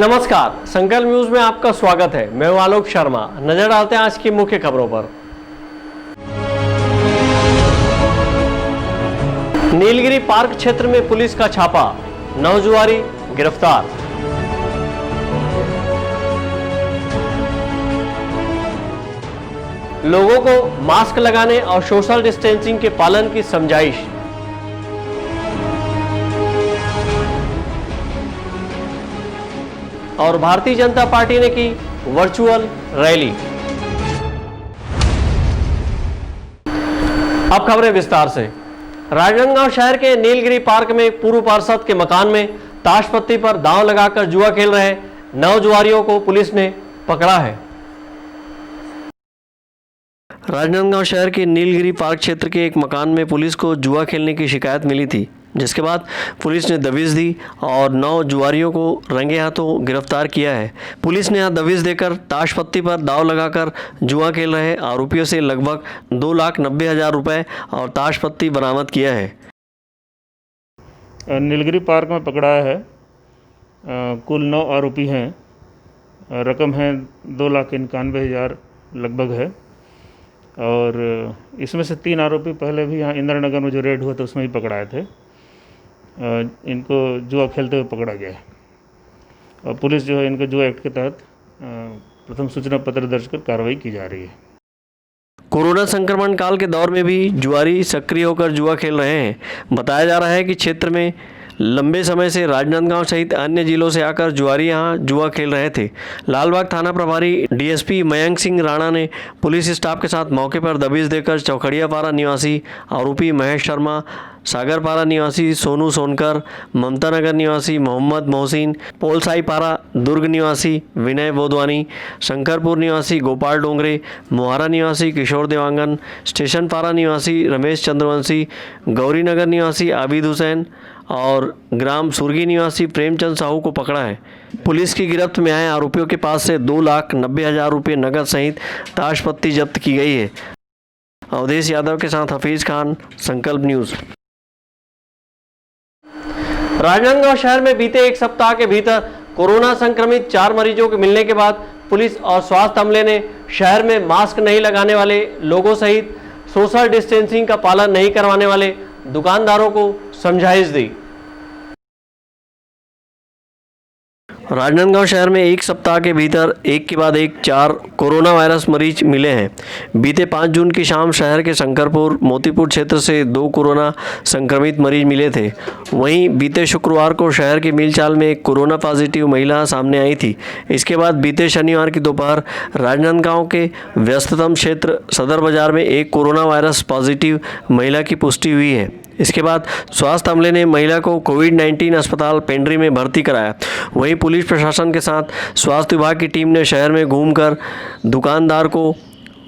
नमस्कार, संकल्प न्यूज में आपका स्वागत है। मैं हूं आलोक शर्मा। नजर डालते हैं आज की मुख्य खबरों पर। नीलगिरी पार्क क्षेत्र में पुलिस का छापा, 9 जुआरी गिरफ्तार। लोगों को मास्क लगाने और सोशल डिस्टेंसिंग के पालन की समझाइश। और भारतीय जनता पार्टी ने की वर्चुअल रैली। अब खबरें विस्तार से। राजनांदगांव शहर के नीलगिरी पार्क में पूर्व पार्षद के मकान में ताश पत्ती पर दांव लगाकर जुआ खेल रहे 9 जुआरियों को पुलिस ने पकड़ा है। राजनांदगांव शहर के नीलगिरी पार्क क्षेत्र के एक मकान में पुलिस को जुआ खेलने की शिकायत मिली थी, जिसके बाद पुलिस ने दबिश दी और 9 जुआरियों को रंगे हाथों गिरफ्तार किया है। पुलिस ने यहां दबिश देकर ताश पत्ती पर दांव लगाकर जुआ खेल रहे आरोपियों से लगभग 2,90,000 रुपए और ताश पत्ती बरामद किया है। नीलगिरी पार्क में पकड़ा है। कुल 9 आरोपी हैं। रकम है 2,91,000 लगभग है। और इसमें से 3 आरोपी पहले भी यहाँ इंदिरा नगर में जो रेड हुआ था उसमें ही पकड़ाए थे। इनको जुआ खेलते हुए पकड़ा गया है और पुलिस जो है इनको जुआ एक्ट के तहत प्रथम सूचना पत्र दर्ज कर कार्रवाई की जा रही है। कोरोना संक्रमण काल के दौर में भी जुआरी सक्रिय होकर जुआ खेल रहे हैं। बताया जा रहा है कि क्षेत्र में लंबे समय से राजनांदगांव सहित अन्य जिलों से आकर जुआरी यहां जुआ खेल रहे थे। लालबाग थाना प्रभारी डीएसपी मयंक सिंह राणा ने पुलिस स्टाफ के साथ मौके पर दबिश देकर चौखड़ियापारा निवासी आरोपी महेश शर्मा, सागरपारा निवासी सोनू सोनकर, ममता नगर निवासी मोहम्मद मोहसिन, पोलसाईपारा दुर्ग निवासी विनय बोधवानी, शंकरपुर निवासी गोपाल डोंगरे, मोहारा निवासी किशोर देवांगन, स्टेशन पारा निवासी रमेश चंद्रवंशी, गौरी नगर निवासी आबिद हुसैन और ग्राम सुरगी निवासी प्रेमचंद साहू को पकड़ा है। पुलिस की गिरफ्त में आए आरोपियों के पास से 2,90,000 रुपये नकद सहित ताश पत्ती जब्त की गई है। अवधेश यादव के साथ हफीज खान, संकल्प न्यूज। राजनांदगांव शहर में बीते एक सप्ताह के भीतर कोरोना संक्रमित 4 मरीजों के मिलने के बाद पुलिस और स्वास्थ्य अमले ने शहर में मास्क नहीं लगाने वाले लोगों सहित सोशल डिस्टेंसिंग का पालन नहीं करवाने वाले दुकानदारों को समझाइश दी। राजनांदगांव शहर में एक सप्ताह के भीतर एक के बाद एक 4 कोरोना वायरस मरीज मिले हैं। बीते 5 जून की शाम शहर के शंकरपुर मोतीपुर क्षेत्र से 2 कोरोना संक्रमित मरीज मिले थे। वहीं बीते शुक्रवार को शहर के मीलचाल में एक कोरोना पॉजिटिव महिला सामने आई थी। इसके बाद बीते शनिवार की दोपहर राजनांदगांव के व्यस्ततम क्षेत्र सदर बाजार में एक कोरोना वायरस पॉजिटिव महिला की पुष्टि हुई है। इसके बाद स्वास्थ्य अमले ने महिला को कोविड-19 अस्पताल पेंड्री में भर्ती कराया। वहीं पुलिस प्रशासन के साथ स्वास्थ्य विभाग की टीम ने शहर में घूमकर दुकानदार को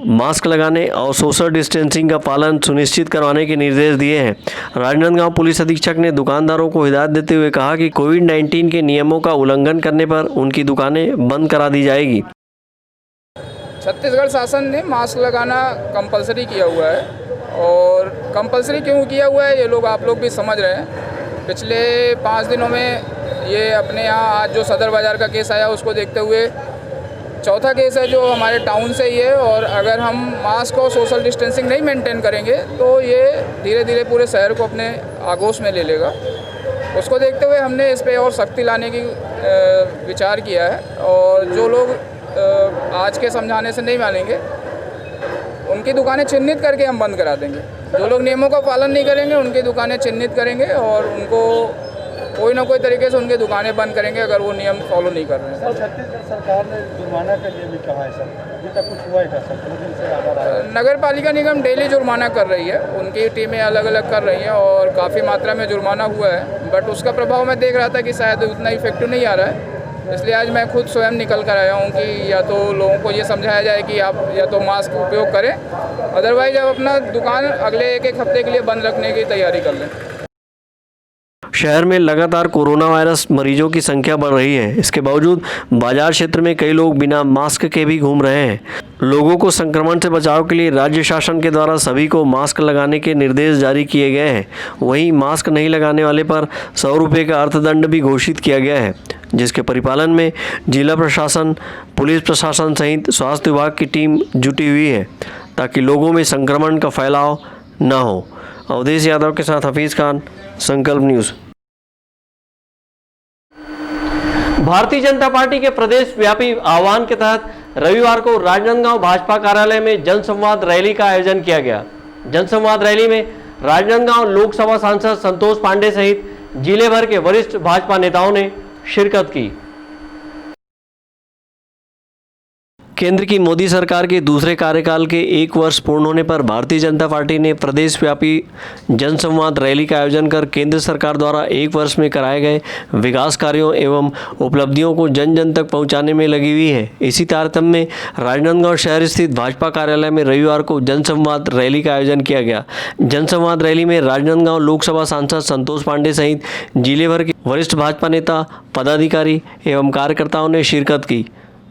मास्क लगाने और सोशल डिस्टेंसिंग का पालन सुनिश्चित करवाने के निर्देश दिए हैं। राजनांदगांव पुलिस अधीक्षक ने दुकानदारों को हिदायत देते हुए कहा कि कोविड-19 के नियमों का उल्लंघन करने पर उनकी दुकानें बंद करा दी जाएगी। छत्तीसगढ़ शासन ने मास्क लगाना कंपलसरी किया हुआ है और कंपलसरी क्यों किया हुआ है ये लोग आप लोग भी समझ रहे हैं। पिछले 5 दिनों में ये अपने यहाँ आज जो सदर बाज़ार का केस आया उसको देखते हुए चौथा केस है जो हमारे टाउन से ही है। और अगर हम मास्क और सोशल डिस्टेंसिंग नहीं मेंटेन करेंगे तो ये धीरे धीरे पूरे शहर को अपने आगोश में ले लेगा। उसको देखते हुए हमने इस पर और सख्ती लाने की विचार किया है। और जो लोग आज के समझाने से नहीं मानेंगे उनकी दुकानें चिन्हित करके हम बंद करा देंगे। जो लोग नियमों का पालन नहीं करेंगे उनकी दुकानें चिन्हित करेंगे और उनको कोई ना कोई तरीके से उनकी दुकानें बंद करेंगे अगर वो नियम फॉलो नहीं कर रहे हैं। सर, छत्तीसगढ़ सरकार ने जुर्माना के लिए भी कहा है सर, अभी तक कुछ हुआ है क्या सर? 2 दिन से आ रहा है। नगर पालिका निगम डेली जुर्माना कर रही है, उनकी टीमें अलग अलग कर रही हैं और काफ़ी मात्रा में जुर्माना हुआ है। बट उसका प्रभाव मैं देख रहा था कि शायद उतना इफेक्टिव नहीं आ रहा है, इसलिए आज मैं खुद स्वयं निकल कर आया हूँ कि या तो लोगों को ये समझाया जाए कि आप या तो मास्क उपयोग करें, अदरवाइज आप अपना दुकान अगले 1-1 हफ्ते के लिए बंद रखने की तैयारी कर लें। शहर में लगातार कोरोना वायरस मरीजों की संख्या बढ़ रही है। इसके बावजूद बाजार क्षेत्र में कई लोग बिना मास्क के भी घूम रहे हैं। लोगों को संक्रमण से बचाव के लिए राज्य शासन के द्वारा सभी को मास्क लगाने के निर्देश जारी किए गए हैं। वहीं मास्क नहीं लगाने वाले पर 100 रुपये का अर्थदंड भी घोषित किया गया है। जिसके परिपालन में जिला प्रशासन, पुलिस प्रशासन सहित स्वास्थ्य विभाग की टीम जुटी हुई है ताकि लोगों में संक्रमण का फैलाव न हो। अवधेश यादव के साथ हफीज खान, संकल्प न्यूज़। भारतीय जनता पार्टी के प्रदेश व्यापी आह्वान के तहत रविवार को राजनांदगांव भाजपा कार्यालय में जनसंवाद रैली का आयोजन किया गया। जनसंवाद रैली में राजनांदगांव लोकसभा सांसद संतोष पांडे सहित जिले भर के वरिष्ठ भाजपा नेताओं ने शिरकत की। केंद्र की मोदी सरकार के दूसरे कार्यकाल के 1 वर्ष पूर्ण होने पर भारतीय जनता पार्टी ने प्रदेश व्यापी जनसंवाद रैली का आयोजन कर केंद्र सरकार द्वारा 1 वर्ष में कराए गए विकास कार्यों एवं उपलब्धियों को जन जन तक पहुंचाने में लगी हुई है। इसी तारतम्य में राजनांदगांव शहर स्थित भाजपा कार्यालय में रविवार को जनसंवाद रैली का आयोजन किया गया। जनसंवाद रैली में राजनांदगांव लोकसभा सांसद संतोष पांडे सहित जिले भर के वरिष्ठ भाजपा नेता, पदाधिकारी एवं कार्यकर्ताओं ने शिरकत की।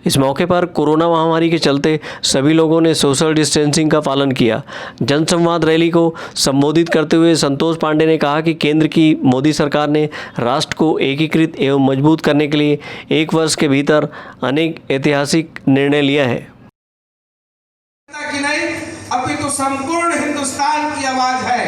इस मौके पर कोरोना महामारी के चलते सभी लोगों ने सोशल डिस्टेंसिंग का पालन किया। जनसंवाद रैली को संबोधित करते हुए संतोष पांडे ने कहा कि केंद्र की मोदी सरकार ने राष्ट्र को एकीकृत एवं मजबूत करने के लिए 1 वर्ष के भीतर अनेक ऐतिहासिक निर्णय लिया है। की नहीं, अपितु संपूर्ण हिंदुस्तान की आवाज है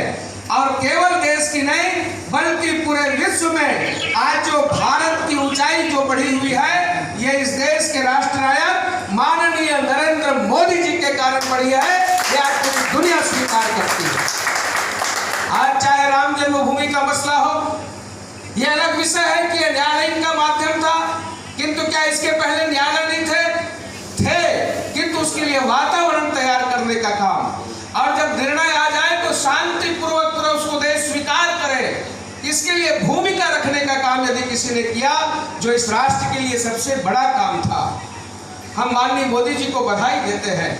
और केवल देश की नहीं बल्कि पूरे विश्व में आज जो भारत की ऊंचाई जो बढ़ी हुई है, ये इस देश के राष्ट्रनायक माननीय नरेंद्र मोदी जी के कारण बढ़ी है। ये आज पूरी दुनिया स्वीकार करती है। आज चाहे राम जन्मभूमि का मसला हो, ये अलग विषय है कि न्यायालय का माध्यम था, किंतु क्या इसके पहले न्यायालय नहीं थे, किंतु उसके लिए वातावरण तैयार करने का काम, और जब निर्णय आ जाए तो शांतिपूर्वक उसको देश स्वीकार करे, इसके लिए भूमिका रखने का काम यदि किसी ने किया, जो इस राष्ट्र के लिए सबसे बड़ा काम था, हम माननीय मोदी जी को बधाई देते हैं।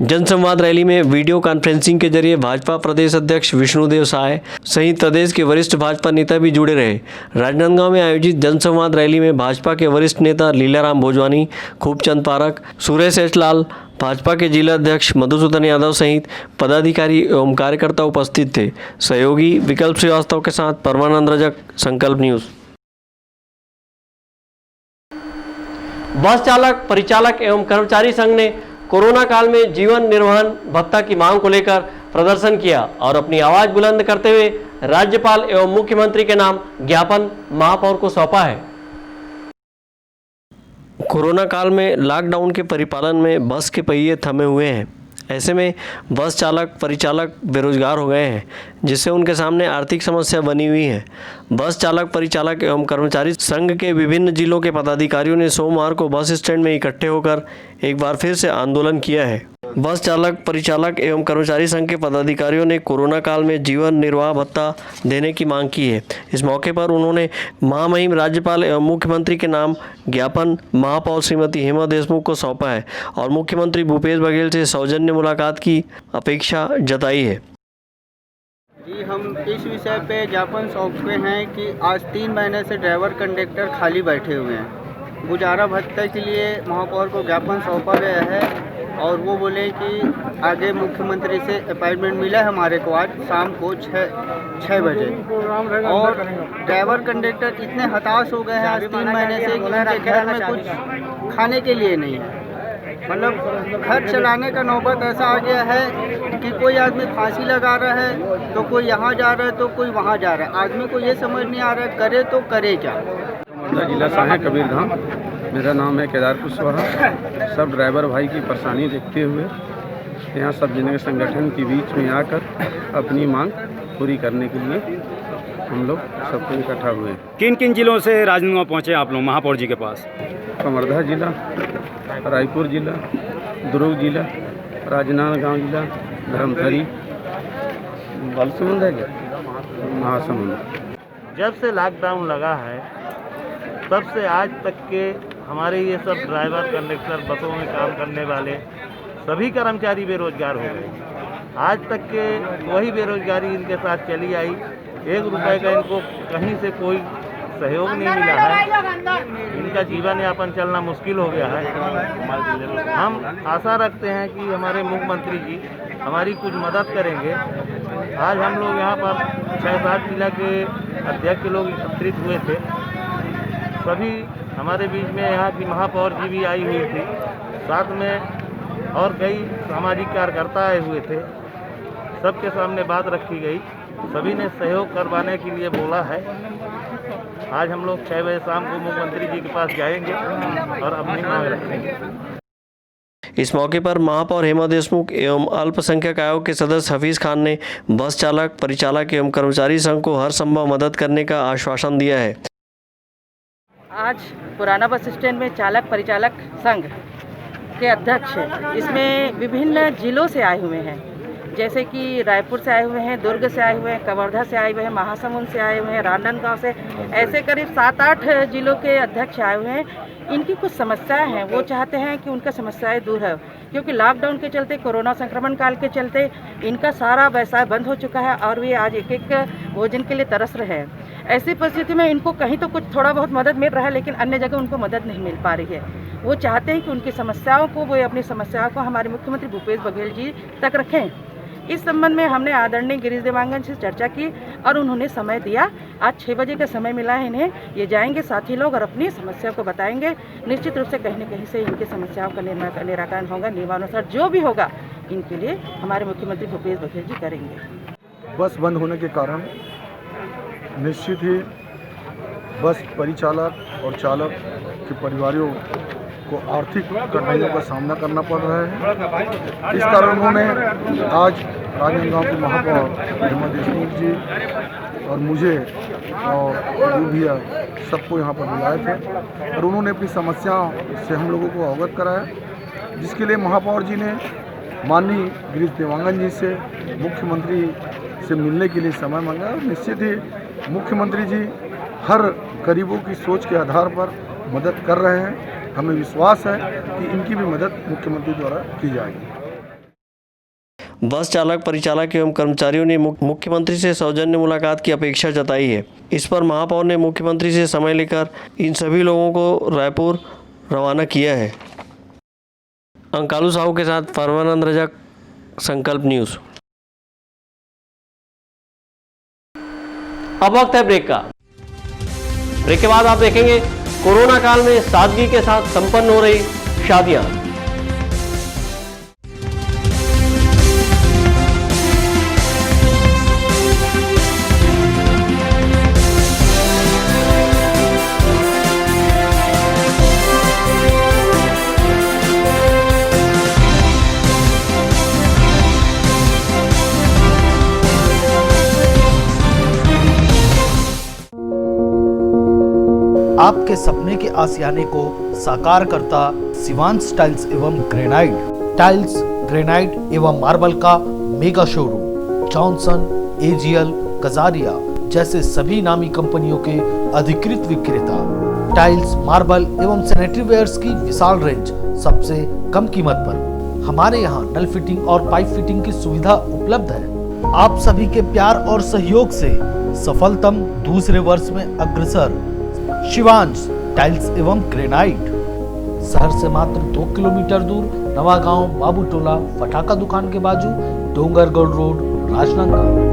जनसंवाद रैली में वीडियो कॉन्फ्रेंसिंग के जरिए भाजपा प्रदेश अध्यक्ष विष्णुदेव साय सहित प्रदेश के वरिष्ठ भाजपा नेता भी जुड़े रहे। राजनांदगांव में आयोजित जनसंवाद रैली में भाजपा के वरिष्ठ नेता लीलाराम भोजवानी, खूबचंद पारक, सुरेश एचलाल, भाजपा के जिला अध्यक्ष मधुसूदन यादव सहित पदाधिकारी एवं कार्यकर्ता उपस्थित थे। सहयोगी विकल्प श्रीवास्तव के साथ परमानंद रजक, संकल्प न्यूज़। बस चालक, परिचालक एवं कर्मचारी संघ ने कोरोना काल में जीवन निर्वहन भत्ता की मांग को लेकर प्रदर्शन किया और अपनी आवाज बुलंद करते हुए राज्यपाल एवं मुख्यमंत्री के नाम ज्ञापन महापौर को सौंपा है। कोरोना काल में लॉकडाउन के परिपालन में बस के पहिए थमे हुए हैं। ऐसे में बस चालक, परिचालक बेरोजगार हो गए हैं, जिससे उनके सामने आर्थिक समस्या बनी हुई है। बस चालक, परिचालक एवं कर्मचारी संघ के विभिन्न जिलों के पदाधिकारियों ने सोमवार को बस स्टैंड में इकट्ठे होकर एक बार फिर से आंदोलन किया है। बस चालक, परिचालक एवं कर्मचारी संघ के पदाधिकारियों ने कोरोना काल में जीवन निर्वाह भत्ता देने की मांग की है। इस मौके पर उन्होंने महामहिम राज्यपाल एवं मुख्यमंत्री के नाम ज्ञापन महापौर श्रीमती हेमा देशमुख को सौंपा है और मुख्यमंत्री भूपेश बघेल से सौजन्य मुलाकात की अपेक्षा जताई है। जी, हम इस विषय पे ज्ञापन सौंपे हैं कि आज 3 महीने से ड्राइवर कंडक्टर खाली बैठे हुए हैं। गुजारा भत्ते के लिए महापौर को ज्ञापन सौंपा गया है और वो बोले कि आगे मुख्यमंत्री से अपॉइंटमेंट मिला है हमारे को आज शाम को 6 बजे। और ड्राइवर कंडक्टर इतने हताश हो गए हैं आज 3 महीने से कि उनके घर में कुछ खाने के लिए नहीं है। मतलब घर चलाने का नौबत ऐसा आ गया है कि कोई आदमी फांसी लगा रहा है तो कोई यहाँ जा रहा है तो कोई वहाँ जा रहा है। आदमी को ये समझ नहीं आ रहा है करे तो करे क्या। जिला साहेब कबीरधाम, मेरा नाम है केदार कुशवाहा। सब ड्राइवर भाई की परेशानी देखते हुए यहाँ सब जिले के संगठन के बीच में आकर अपनी मांग पूरी करने के लिए हम लोग सबको इकट्ठा हुए। किन किन जिलों से राजनांदगांव पहुँचे आप लोग महापौर जी के पास? कवर्धा जिला, रायपुर जिला, दुर्ग जिला, राजनांदगांव जिला, धर्मथरी, बालसमुंद है क्या, महासमुंद। जब से लॉकडाउन लगा है तब से आज तक के हमारे ये सब ड्राइवर, कंडक्टर, बसों में काम करने वाले सभी कर्मचारी बेरोजगार हो गए। आज तक के वही बेरोजगारी इनके साथ चली आई। 1 रुपए का इनको कहीं से कोई सहयोग नहीं मिला है, इनका जीवन यापन चलना मुश्किल हो गया है। हम आशा रखते हैं कि हमारे मुख्यमंत्री जी हमारी कुछ मदद करेंगे। आज हम लोग यहाँ पर 6-7 जिला के अध्यक्ष लोग एकत्रित हुए थे। सभी हमारे बीच में यहाँ की महापौर जी भी आई हुई थी, साथ में और कई सामाजिक कार्यकर्ता आए हुए थे। सबके सामने बात रखी गई, सभी ने सहयोग करवाने के लिए बोला है। आज हम लोग 6 बजे शाम को मुख्यमंत्री जी के पास जाएंगे और अपनी मांग रखेंगे। इस मौके पर महापौर हेमा देशमुख एवं अल्पसंख्यक आयोग के सदस्य हफीज खान ने बस चालक, परिचालक एवं कर्मचारी संघ को हर संभव मदद करने का आश्वासन दिया है। आज पुराना बस स्टैंड में चालक परिचालक संघ के अध्यक्ष इसमें विभिन्न जिलों से आए हुए हैं, जैसे कि रायपुर से आए हुए हैं, दुर्ग से आए हुए हैं, कवर्धा से आए हुए हैं, महासमुंद से आए हुए हैं, राजनांदगांव से, ऐसे करीब 7-8 जिलों के अध्यक्ष आए हुए हैं। इनकी कुछ समस्याएं हैं, वो चाहते हैं कि उनका समस्याएं दूर है, क्योंकि लॉकडाउन के चलते, कोरोना संक्रमण काल के चलते इनका सारा व्यवसाय बंद हो चुका है और वे आज एक भोजन के लिए तरस रहे हैं। ऐसी परिस्थिति में इनको कहीं तो कुछ थोड़ा बहुत मदद मिल रहा है, लेकिन अन्य जगह उनको मदद नहीं मिल पा रही है। वो चाहते हैं कि उनकी समस्याओं को, वो अपनी समस्याओं को हमारे मुख्यमंत्री भूपेश बघेल जी तक रखें। इस संबंध में हमने आदरणीय गिरीश देवांगन से चर्चा की और उन्होंने समय दिया। आज 6 बजे का समय मिला है इन्हें, ये जाएंगे साथी लोग और अपनी समस्या को बताएंगे। निश्चित रूप से कहीं न कहीं से इनकी समस्याओं का निराकरण होगा, नियमानुसार जो भी होगा इनके लिए हमारे मुख्यमंत्री भूपेश बघेल जी करेंगे। बस बंद होने के कारण निश्चित ही बस परिचालक और चालक के परिवारों को आर्थिक कठिनाइयों का सामना करना पड़ रहा है। इस कारण उन्होंने आज राजनांदगांव के महापौर हेमा देशमुख जी और मुझे और जो भी सबको यहाँ पर बुलाए थे और उन्होंने अपनी समस्याओं से हम लोगों को अवगत कराया, जिसके लिए महापौर जी ने माननीय गिरीश देवांगन जी से मुख्यमंत्री से मिलने के लिए समय मांगा। और निश्चित ही मुख्यमंत्री जी हर गरीबों की सोच के आधार पर मदद कर रहे हैं। हमें विश्वास है कि इनकी भी मदद मुख्यमंत्री द्वारा की जाएगी। बस चालक, परिचालक एवं कर्मचारियों ने मुख्यमंत्री से सौजन्य मुलाकात की अपेक्षा जताई है। इस पर महापौर ने मुख्यमंत्री से समय लेकर इन सभी लोगों को रायपुर रवाना किया है। अंकालू साहू के साथ परमानंद रजक, संकल्प न्यूज़। अब वक्त है ब्रेक का। ब्रेक के बाद आप देखेंगे कोरोना काल में सादगी के साथ संपन्न हो रही शादियां। आपके सपने के आशियाने को साकार करता शिवांश टाइल्स एवं ग्रेनाइट। टाइल्स, ग्रेनाइट एवं मार्बल का mega showroom. Johnson, AGL, Kajaria जैसे सभी नामी कंपनियों के अधिकृत विक्रेता। टाइल्स, मार्बल एवं सैनिटरी वेयर्स की विशाल रेंज सबसे कम कीमत पर। हमारे यहाँ नल फिटिंग और पाइप फिटिंग की सुविधा उपलब्ध है। आप सभी के प्यार और सहयोग से सफलतम दूसरे वर्ष में अग्रसर शिवांश टाइल्स एवं ग्रेनाइट। शहर से मात्र 2 किलोमीटर दूर, नवागांव, बाबूटोला, फटाका दुकान के बाजू, डोंगरगढ़ रोड, राजनांदगांव।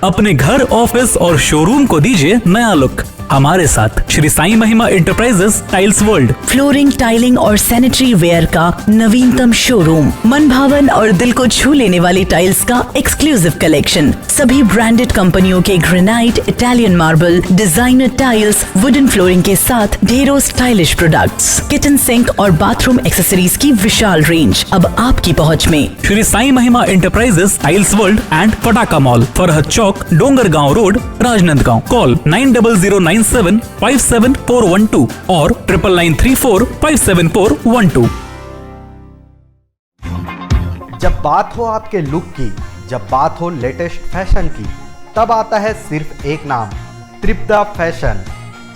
अपने घर, ऑफिस और शोरूम को दीजिए नया लुक हमारे साथ श्री साईं महिमा enterprises tiles world. Flooring, tiling और सैनिटरी वेयर का नवीनतम शोरूम। मन भावन और दिल को छू लेने वाली टाइल्स का एक्सक्लूसिव कलेक्शन। सभी ब्रांडेड कंपनियों के granite, Italian marble, designer tiles, wooden flooring के साथ ढेरों स्टाइलिश प्रोडक्ट्स। किचन सिंक और बाथरूम एक्सेसरीज की विशाल रेंज अब आपकी पहुंच में। श्री साईं महिमा एंटरप्राइजेस टाइल्स वर्ल्ड एंड फटाका मॉल, फरहद चौक, डोंगरगांव रोड, राजनांदगांव। कॉल 9009757412 और 9934574112। जब बात हो आपके लुक की, जब बात हो लेटेस्ट फैशन की, तब आता है सिर्फ एक नाम, त्रिपदा फैशन।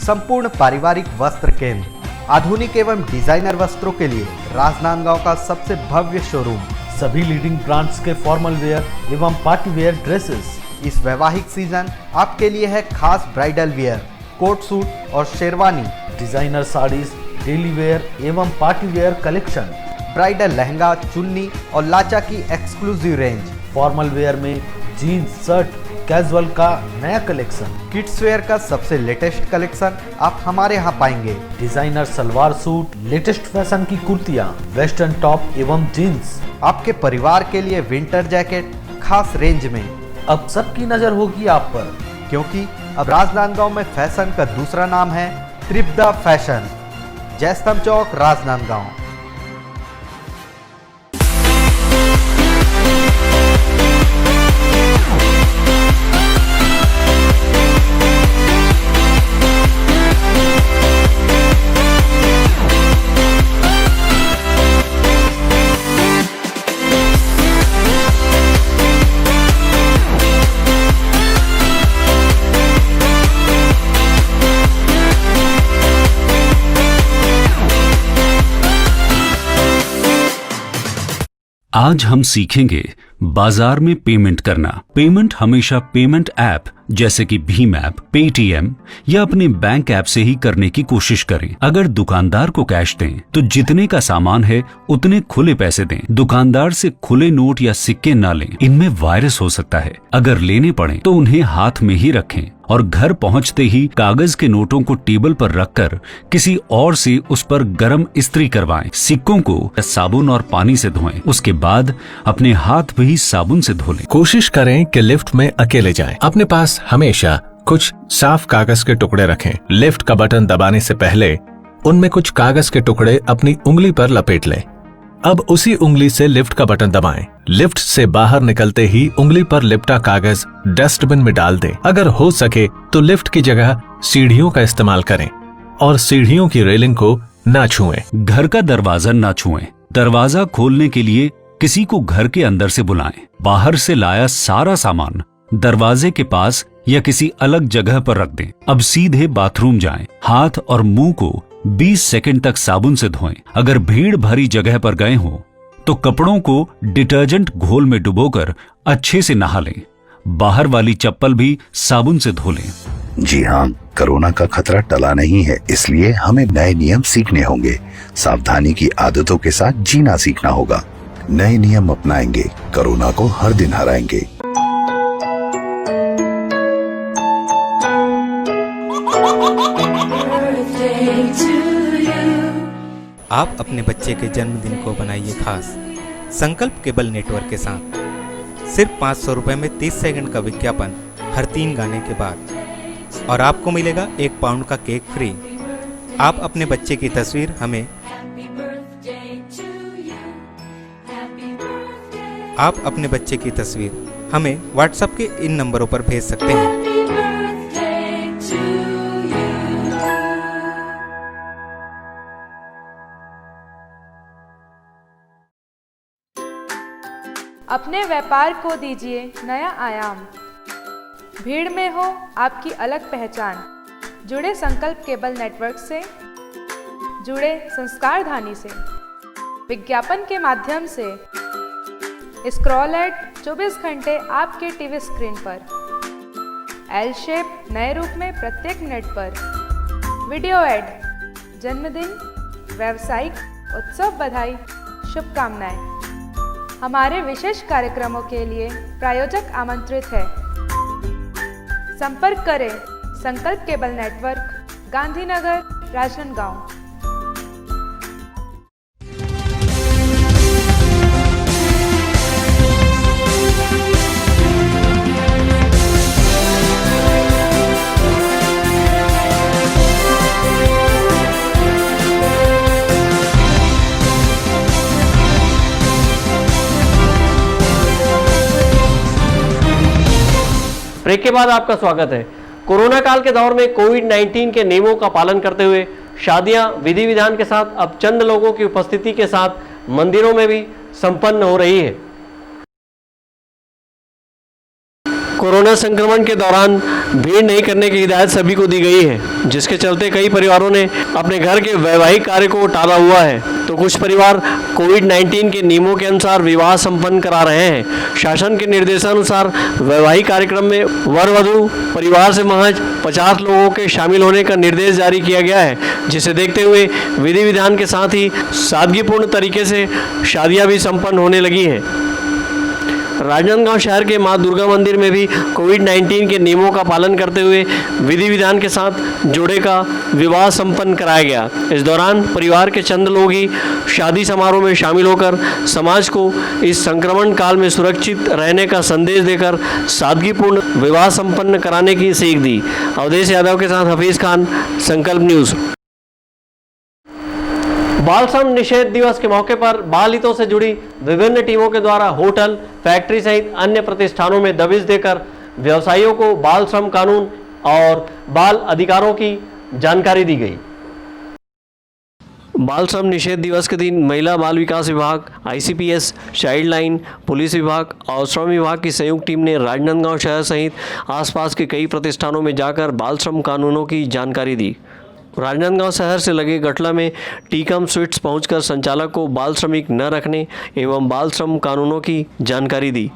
संपूर्ण पारिवारिक वस्त्र केंद्र। आधुनिक एवं डिजाइनर वस्त्रों के लिए राजनांदगांव का सबसे भव्य शोरूम। सभी लीडिंग ब्रांड्स के फॉर्मल वेयर एवं पार्टी वेयर ड्रेसेस, इस वैवाहिक सीजन आपके लिए है खास ब्राइडल वियर, कोट सूट और sherwani, designer saris, daily wear एवं party wear collection, bridal lehenga, चुन्नी और लाचा की एक्सक्लूसिव रेंज, फॉर्मल वेयर में जीन्स, शर्ट, कैजुअल का नया कलेक्शन, किड्स वेयर का सबसे लेटेस्ट कलेक्शन आप हमारे यहाँ पाएंगे। Designer salwar suit, latest fashion की कुर्तियाँ, वेस्टर्न टॉप एवं जीन्स, आपके परिवार के लिए विंटर जैकेट खास रेंज में। अब सबकी नजर होगी आप पर, क्योंकि अब राजनांदगांव में फैशन का दूसरा नाम है त्रिपदा फैशन, जयस्तंभ चौक, राजनांदगांव। आज हम सीखेंगे बाजार में पेमेंट करना। पेमेंट हमेशा पेमेंट ऐप जैसे कि भीम ऐप, पेटीएम या अपने बैंक ऐप से ही करने की कोशिश करें। अगर दुकानदार को कैश दें तो जितने का सामान है उतने खुले पैसे दें। दुकानदार से खुले नोट या सिक्के ना लें, इनमें वायरस हो सकता है। अगर लेने पड़े तो उन्हें हाथ में ही रखें और घर पहुंचते ही कागज के नोटों को टेबल पर रखकर किसी और से उस पर गर्म इस्त्री करवाएं। सिक्कों को साबुन और पानी से धोएं, उसके बाद अपने हाथ भी साबुन से धो लें। कोशिश करें कि लिफ्ट में अकेले जाएं। अपने पास हमेशा कुछ साफ कागज के टुकड़े रखें। लिफ्ट का बटन दबाने से पहले उनमें कुछ कागज के टुकड़े अपनी उंगली पर लपेट लें। अब उसी उंगली से लिफ्ट का बटन दबाएं। लिफ्ट से बाहर निकलते ही उंगली पर लिपटा कागज डस्टबिन में डाल दें। अगर हो सके तो लिफ्ट की जगह सीढ़ियों का इस्तेमाल करें और सीढ़ियों की रेलिंग को ना छुएं। घर का दरवाजा ना छुएं। दरवाजा खोलने के लिए किसी को घर के अंदर से बुलाएं। बाहर से लाया सारा सामान दरवाजे के पास या किसी अलग जगह पर रख दें। अब सीधे बाथरूम जाएं। हाथ और मुंह को 20 सेकंड तक साबुन से धोएं। अगर भीड़ भरी जगह पर गए हो तो कपड़ों को डिटर्जेंट घोल में डुबोकर अच्छे से नहा लें। बाहर वाली चप्पल भी साबुन से धो लें। जी हाँ, कोरोना का खतरा टला नहीं है, इसलिए हमें नए नियम सीखने होंगे। सावधानी की आदतों के साथ जीना सीखना होगा। नए नियम अपनाएंगे, कोरोना को हर दिन हराएंगे। आप अपने बच्चे के जन्मदिन को बनाइए खास संकल्प केबल नेटवर्क के साथ। सिर्फ 500 रुपए में 30 सेकंड का विज्ञापन हर 3 गाने के बाद, और आपको मिलेगा 1 पाउंड का केक फ्री। आप अपने बच्चे की तस्वीर हमें व्हाट्सएप के इन नंबरों पर भेज सकते हैं। अपने व्यापार को दीजिए नया आयाम। भीड़ में हो आपकी अलग पहचान। जुड़े संकल्प केबल नेटवर्क से, जुड़े संस्कारधानी से। विज्ञापन के माध्यम से स्क्रॉल एड 24 घंटे आपके टीवी स्क्रीन पर। एल शेप नए रूप में प्रत्येक मिनट पर। वीडियो एड, जन्मदिन, व्यावसायिक उत्सव बधाई, शुभकामनाएं। हमारे विशेष कार्यक्रमों के लिए प्रायोजक आमंत्रित है। संपर्क करें Sankalp cable network, Gandhinagar, Rajnandgaon. Break के बाद आपका स्वागत है। कोरोना काल के दौर में कोविड-19 के नियमों का पालन करते हुए शादियां विधि विधान के साथ अब चंद लोगों की उपस्थिति के साथ मंदिरों में भी संपन्न हो रही है। कोरोना संक्रमण के दौरान भीड़ नहीं करने की हिदायत सभी को दी गई है, जिसके चलते कई परिवारों ने अपने घर के वैवाहिक कार्य को टाला हुआ है, तो कुछ परिवार कोविड-19 के नियमों के अनुसार विवाह संपन्न करा रहे हैं। शासन के निर्देशानुसार वैवाहिक कार्यक्रम में वर वधू परिवार से महज 50 लोगों के शामिल होने का निर्देश जारी किया गया है, जिसे देखते हुए विधि विधान के साथ ही सादगीपूर्ण तरीके से शादियां भी संपन्न होने लगी हैं। राजनांदगांव शहर के मां दुर्गा मंदिर में भी कोविड-19 के नियमों का पालन करते हुए विधि विधान के साथ जोड़े का विवाह संपन्न कराया गया। इस दौरान परिवार के चंद लोग ही शादी समारोह में शामिल होकर समाज को इस संक्रमण काल में सुरक्षित रहने का संदेश देकर सादगीपूर्ण विवाह संपन्न कराने की सीख दी। अवधेश यादव के साथ हफीज खान, संकल्प न्यूज। बाल श्रम निषेध दिवस के मौके पर बाल हितों से जुड़ी विभिन्न टीमों के द्वारा होटल, फैक्ट्री सहित अन्य प्रतिष्ठानों में दबिश देकर व्यवसायियों को बाल श्रम कानून और बाल अधिकारों की जानकारी दी गई। बाल श्रम निषेध दिवस के दिन महिला बाल विकास विभाग, आईसीपीएस, चाइल्ड लाइन, पुलिस विभाग और श्रम विभाग की संयुक्त टीम ने राजनांदगांव शहर सहित आसपास के कई प्रतिष्ठानों में जाकर बाल श्रम कानूनों की जानकारी दी। राजनांदगांव शहर से लगे गठला में टीकम स्वीट्स पहुंचकर संचालक को बाल श्रमिक न रखने एवं बाल श्रम कानूनों की जानकारी दी।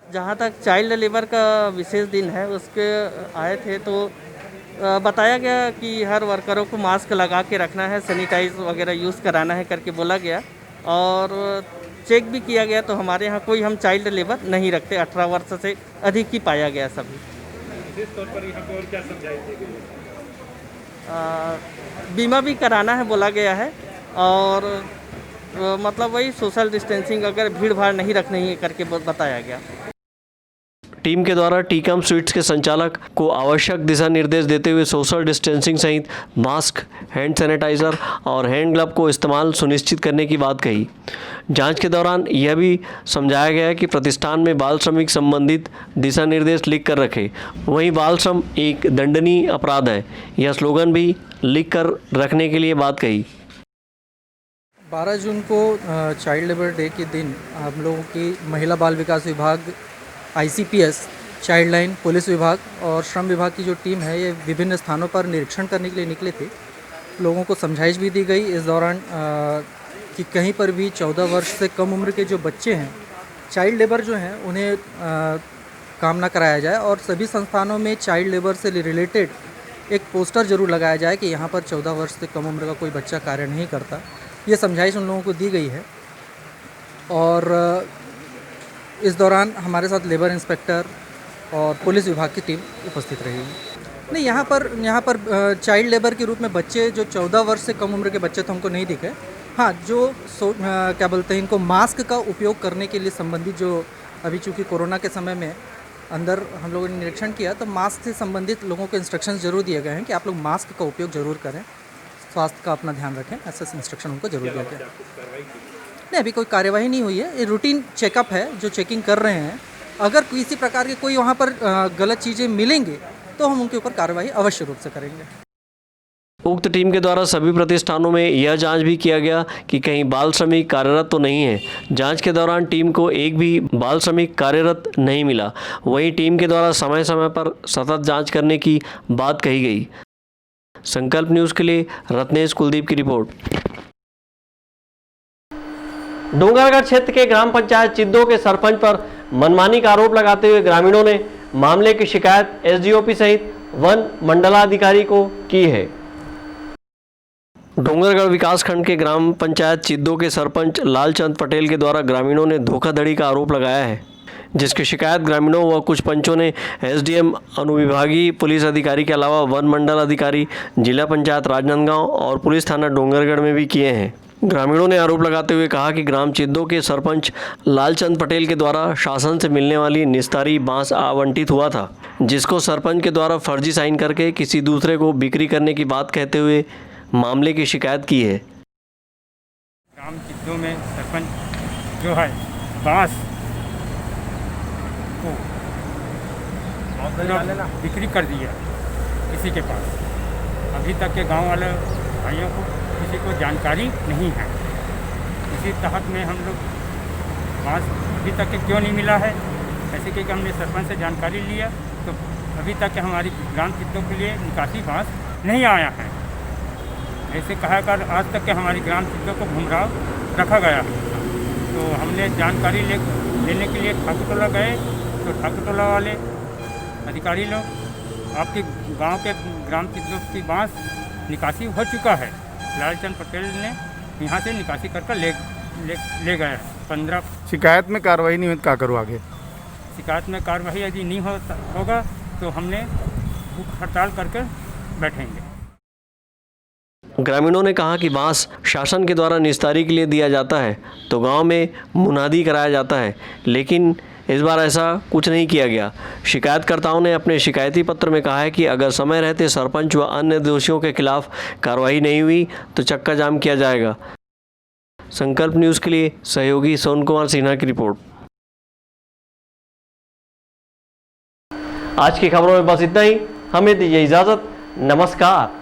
जहां तक चाइल्ड लेबर का विशेष दिन है उसके आए थे तो बताया गया कि हर वर्करों को मास्क लगा के रखना है, सैनिटाइज वगैरह यूज़ कराना है करके बोला गया और चेक भी किया गया तो हमारे यहाँ कोई हम चाइल्ड लेबर नहीं रखते। 18 वर्ष से अधिक ही पाया गया सभी। विशेष तौर पर यहाँ पर और क्या समझाएंगे? बीमा भी कराना है बोला गया है और मतलब वही सोशल डिस्टेंसिंग अगर भीड़ भाड़ नहीं रखनी है करके बताया गया। टीम के द्वारा टीकम स्वीट्स के संचालक को आवश्यक दिशा निर्देश देते हुए सोशल डिस्टेंसिंग सहित मास्क, हैंड सैनिटाइजर और हैंड ग्लव को इस्तेमाल सुनिश्चित करने की बात कही। जांच के दौरान यह भी समझाया गया कि प्रतिष्ठान में बाल श्रमिक संबंधित दिशा निर्देश लिख कर रखे। वहीं बाल श्रम एक दंडनीय अपराध है, यह स्लोगन भी लिख कर रखने के लिए बात कही। 12 जून को चाइल्ड लेबर डे के दिन हम लोगों की महिला बाल विकास विभाग, आईसीपीएस, चाइल्ड लाइन, पुलिस विभाग और श्रम विभाग की जो टीम है ये विभिन्न स्थानों पर निरीक्षण करने के लिए निकले थे। लोगों को समझाइश भी दी गई इस दौरान कि कहीं पर भी 14 वर्ष से कम उम्र के जो बच्चे हैं, चाइल्ड लेबर जो हैं, उन्हें काम ना कराया जाए और सभी संस्थानों में चाइल्ड लेबर से रिलेटेड एक पोस्टर ज़रूर लगाया जाए कि यहाँ पर 14 वर्ष से कम उम्र का कोई बच्चा कार्य नहीं करता। ये समझाइश उन लोगों को दी गई है और इस दौरान हमारे साथ लेबर इंस्पेक्टर और पुलिस विभाग की टीम उपस्थित रही। नहीं, यहाँ पर चाइल्ड लेबर के रूप में बच्चे जो 14 वर्ष से कम उम्र के बच्चे तो हमको नहीं दिखे। हाँ, जो क्या बोलते हैं, इनको मास्क का उपयोग करने के लिए संबंधित जो अभी चूँकि कोरोना के समय में अंदर हम लोगों ने निरीक्षण किया तो मास्क से संबंधित लोगों को इंस्ट्रक्शन ज़रूर दिए गए हैं कि आप लोग मास्क का उपयोग ज़रूर करें, स्वास्थ्य का अपना ध्यान रखें, ऐसा इंस्ट्रक्शन उनको ज़रूर दिया गया। नहीं, अभी कोई कार्यवाही नहीं हुई है। ये रूटीन चेकअप है जो चेकिंग कर रहे हैं। अगर किसी प्रकार के कोई वहाँ पर गलत चीज़ें मिलेंगी तो हम उनके ऊपर कार्रवाई अवश्य रूप से करेंगे। उक्त टीम के द्वारा सभी प्रतिष्ठानों में यह जांच भी किया गया कि कहीं बाल श्रमिक कार्यरत तो नहीं है। जांच के दौरान टीम को एक भी बाल श्रमिक कार्यरत नहीं मिला। वहीं टीम के द्वारा समय समय पर सतत जांच करने की बात कही गई। संकल्प न्यूज़ के लिए रत्नेश कुलदीप की रिपोर्ट। डोंगरगढ़ क्षेत्र के ग्राम पंचायत चिद्दो के सरपंच पर मनमानी का आरोप लगाते हुए ग्रामीणों ने मामले की शिकायत एसडीओपी सहित वन मंडलाधिकारी को की है। डोंगरगढ़ विकासखंड के ग्राम पंचायत चिद्दो के सरपंच लालचंद पटेल के द्वारा ग्रामीणों ने धोखाधड़ी का आरोप लगाया है, जिसकी शिकायत ग्रामीणों व कुछ पंचों ने एसडीएम, अनुविभागीय पुलिस अधिकारी के अलावा वन मंडल अधिकारी, जिला पंचायत राजनांदगांव और पुलिस थाना डोंगरगढ़ में भी किए हैं। ग्रामीणों ने आरोप लगाते हुए कहा कि ग्राम चिद्दो के सरपंच लालचंद पटेल के द्वारा शासन से मिलने वाली निस्तारी बांस आवंटित हुआ था, जिसको सरपंच के द्वारा फर्जी साइन करके किसी दूसरे को बिक्री करने की बात कहते हुए मामले की शिकायत की है। ग्राम चिद्दो में सरपंच जो है बांस को बिक्री कर दिया किसी के पास। अभी तक के गांव वाले भाइयों को किसी को जानकारी नहीं है। इसी तहत में हम लोग बांस अभी तक के क्यों नहीं मिला है ऐसे कि हमने सरपंच से जानकारी लिया तो अभी तक हमारी ग्राम चित्तों के लिए निकासी बांस नहीं आया है। ऐसे कहा कर आज तक के हमारी ग्राम चित्तों को घुमराव रखा गया। तो हमने जानकारी लेने के लिए ठाकुरटोला गए तो ठाकुरटोला वाले अधिकारी लोग आपके गांव के ग्राम चित्तों की बांस निकासी हो चुका है, लालचंद पटेल ने यहाँ से निकासी कर ले गए 15। शिकायत में कार्रवाई नहीं हुई तो क्या करो आगे? शिकायत में कार्रवाई यदि नहीं होगा तो हमने भूख हड़ताल करके बैठेंगे। ग्रामीणों ने कहा कि बांस शासन के द्वारा निस्तारी के लिए दिया जाता है तो गांव में मुनादी कराया जाता है, लेकिन इस बार ऐसा कुछ नहीं किया गया। शिकायतकर्ताओं ने अपने शिकायती पत्र में कहा है कि अगर समय रहते सरपंच व अन्य दोषियों के खिलाफ कार्रवाई नहीं हुई तो चक्का जाम किया जाएगा। संकल्प न्यूज़ के लिए सहयोगी सोन कुमार सिन्हा की रिपोर्ट। आज की खबरों में बस इतना ही। हमें दीजिए इजाज़त। नमस्कार।